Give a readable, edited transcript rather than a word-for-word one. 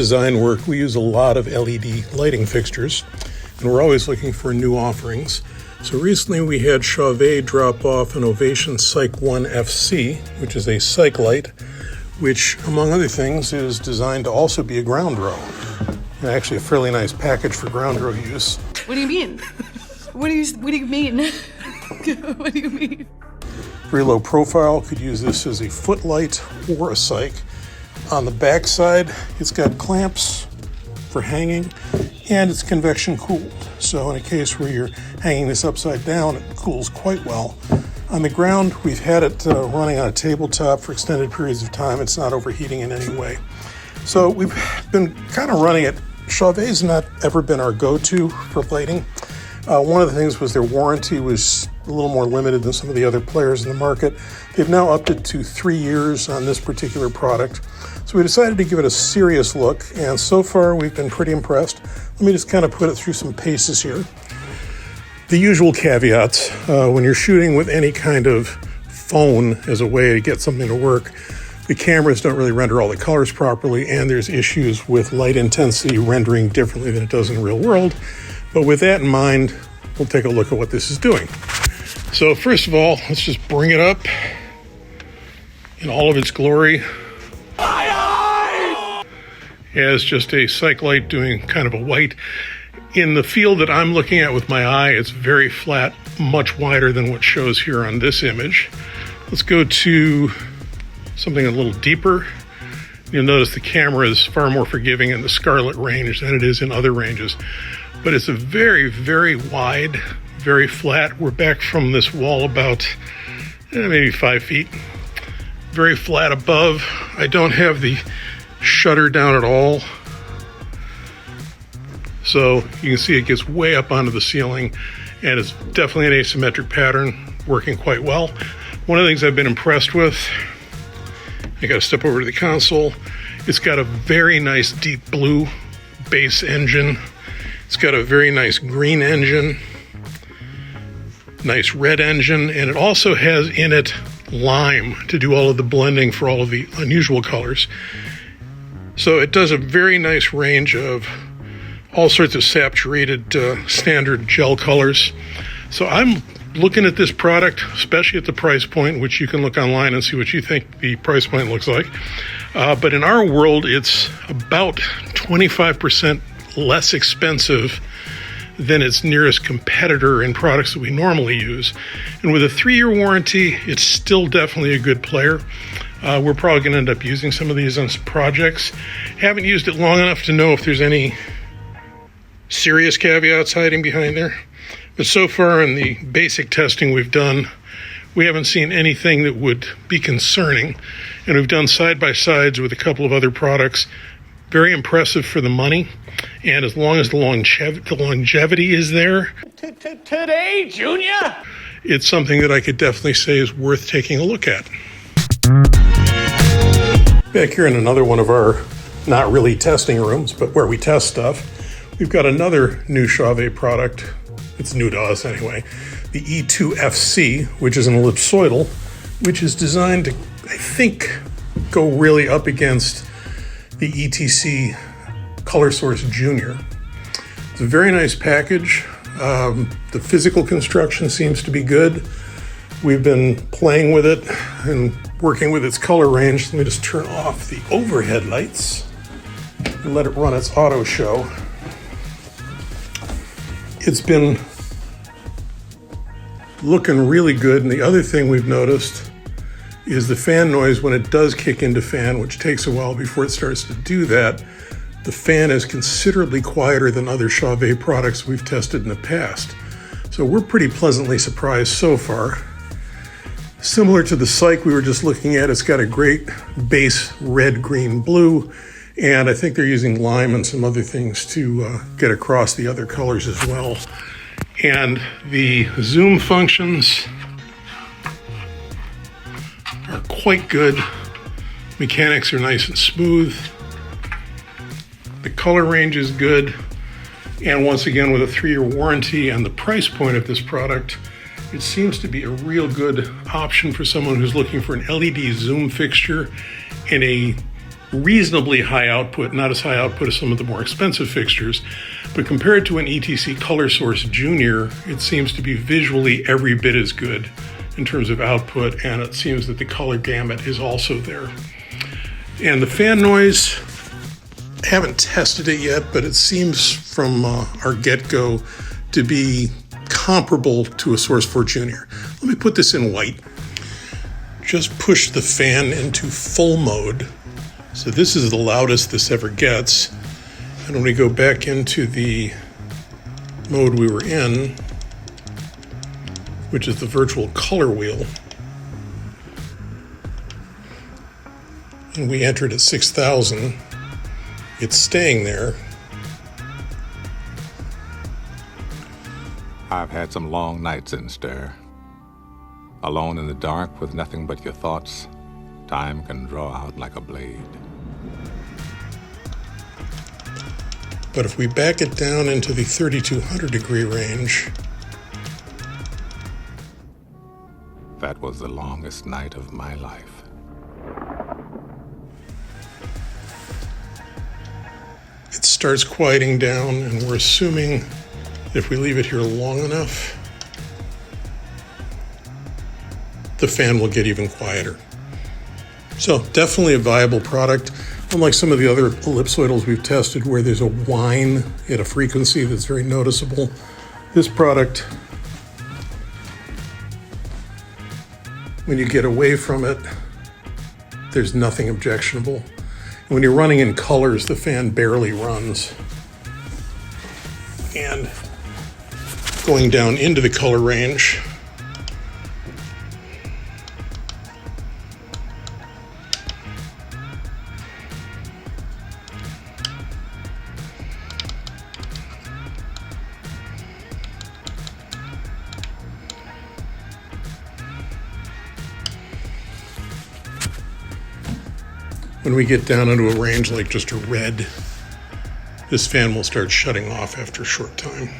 design work, we use a lot of LED lighting fixtures, and we're always looking for new offerings. So recently we had Chauvet drop off an Ovation CYC FC, which is a cyc light, which, among other things, is designed to also be a ground row. And actually a fairly nice package for ground row use. What do you mean? What do you mean? What do you mean? Very low profile, could use this as a footlight or a cyc. On the back side, it's got clamps for hanging, and it's convection cooled. So in a case where you're hanging this upside down, it cools quite well. On the ground, we've had it running on a tabletop for extended periods of time. It's not overheating in any way. So we've been kind of running it. Chauvet's not ever been our go-to for lighting. One of the things was their warranty was a little more limited than some of the other players in the market. They've now upped it to 3 years on this particular product. So we decided to give it a serious look, and so far we've been pretty impressed. Let me just kind of put it through some paces here. The usual caveats, when you're shooting with any kind of phone as a way to get something to work, the cameras don't really render all the colors properly, and there's issues with light intensity rendering differently than it does in the real world. But with that in mind, we'll take a look at what this is doing. So first of all, let's just bring it up in all of its glory. As just a cyc light doing kind of a white. In the field that I'm looking at with my eye, it's very flat, much wider than what shows here on this image. Let's go to something a little deeper. You'll notice the camera is far more forgiving in the scarlet range than it is in other ranges. But it's a very, very wide, very flat. We're back from this wall about maybe 5 feet. Very flat above. I don't have the shutter down at all. So you can see it gets way up onto the ceiling, and it's definitely an asymmetric pattern, working quite well. One of the things I've been impressed with, I gotta step over to the console. It's got a very nice deep blue base engine. It's got a very nice green engine, nice red engine, and it also has in it lime to do all of the blending for all of the unusual colors. So it does a very nice range of all sorts of saturated standard gel colors. So I'm looking at this product, especially at the price point, which you can look online and see what you think the price point looks like. But in our world, it's about 25% less expensive than its nearest competitor in products that we normally use. And with a 3-year warranty, it's still definitely a good player. We're probably going to end up using some of these on some projects. Haven't used it long enough to know if there's any serious caveats hiding behind there. But so far in the basic testing we've done, we haven't seen anything that would be concerning. And we've done side-by-sides with a couple of other products. Very impressive for the money. And as long as the longevity is there, Today, Junior, it's something that I could definitely say is worth taking a look at. Back here in another one of our not really testing rooms, but where we test stuff, we've got another new Chauvet product. It's new to us anyway. The E-2 FC, which is an ellipsoidal, which is designed to, I think, go really up against the ETC ColorSource Jr. It's a very nice package. The physical construction seems to be good. We've been playing with it and working with its color range. Let me just turn off the overhead lights and let it run its auto show. It's been looking really good. And the other thing we've noticed is the fan noise when it does kick into fan, which takes a while before it starts to do that. The fan is considerably quieter than other Chauvet products we've tested in the past. So we're pretty pleasantly surprised so far. Similar to the cyc we were just looking at, it's got a great base red, green, blue, and I think they're using lime and some other things to get across the other colors as well. And the zoom functions are quite good. Mechanics are nice and smooth. The color range is good. And once again, with a 3-year warranty and the price point of this product, it seems to be a real good option for someone who's looking for an LED zoom fixture in a reasonably high output, not as high output as some of the more expensive fixtures, but compared to an ETC ColorSource Jr, it seems to be visually every bit as good in terms of output, and it seems that the color gamut is also there. And the fan noise, I haven't tested it yet, but it seems from our get-go to be comparable to a Source 4 Jr. Let me put this in white. Just push the fan into full mode. So this is the loudest this ever gets. And when we go back into the mode we were in, which is the virtual color wheel, and we entered at 6,000, it's staying there. I've had some long nights in stir. Alone in the dark with nothing but your thoughts, time can draw out like a blade. But if we back it down into the 3200 degree range, that was the longest night of my life. it starts quieting down, and we're assuming if we leave it here long enough, the fan will get even quieter. So definitely a viable product. Unlike some of the other ellipsoidals we've tested where there's a whine at a frequency that's very noticeable, this product, when you get away from it, there's nothing objectionable. And when you're running in colors, the fan barely runs. And going down into the color range, when we get down into a range like just a red, this fan will start shutting off after a short time.